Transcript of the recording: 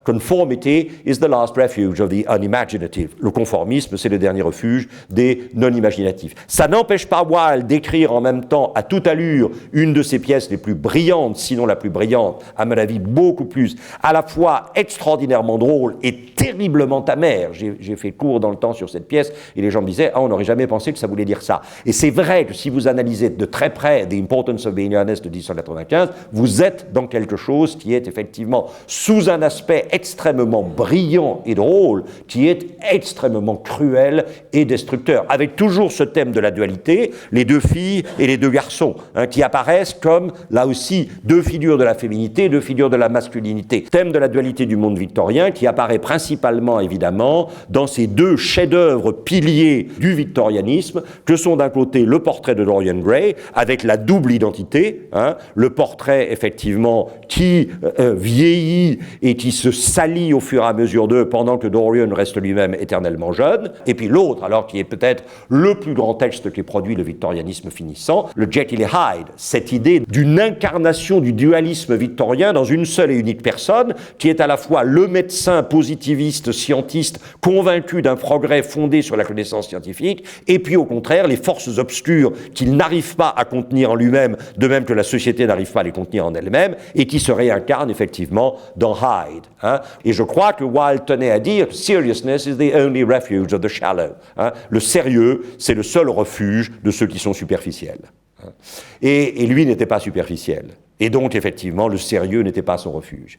Conformity is the last refuge of the unimaginative. Le conformisme, c'est le dernier refuge des non-imaginatifs. Ça n'empêche pas Wilde d'écrire en même temps, à toute allure, une de ses pièces les plus brillantes, sinon la plus brillante, à mon avis beaucoup plus, à la fois extraordinairement drôle et terriblement amère. J'ai fait court dans le temps sur cette pièce et les gens me disaient « Ah, on n'aurait jamais pensé que ça voulait dire ça ». Et c'est vrai que si vous analysez de très près The Importance of Being Honest de 1895, vous êtes dans quelque chose qui est effectivement sous un aspect extrêmement brillant et drôle, qui est extrêmement cruel et destructeur, avec toujours ce thème de la dualité, les deux filles et les deux garçons, qui apparaissent comme, là aussi, deux figures de la féminité, deux figures de la masculinité. Thème de la dualité du monde victorien qui apparaît principalement, évidemment, dans ces deux chefs-d'œuvre piliers du victorianisme, que sont d'un côté le portrait de Dorian Gray, avec la double identité, le portrait, effectivement, qui vieillit et qui se salit au fur et à mesure d'eux, pendant que Dorian reste lui-même éternellement jeune, et puis l'autre, alors, qui est peut-être le plus grand texte qui produit le victorianisme finissant, le Jekyll et Hyde, cette idée d'une incarnation du dualisme victorien dans une seule et unique personne, qui est à la fois le médecin positiviste, scientiste, convaincu d'un progrès fondé sur la connaissance scientifique, et puis au contraire, les forces obscures qu'il n'arrive pas à contenir en lui-même, de même que la société n'arrive pas à les contenir en elle-même, et qui se réincarnent effectivement dans Hyde. Et je crois que Wilde tenait à dire « Seriousness is the only refuge of the shallow ». Le sérieux, c'est le seul refuge de ceux qui sont superficiels. Et lui n'était pas superficiel. Et donc, effectivement, le sérieux n'était pas son refuge.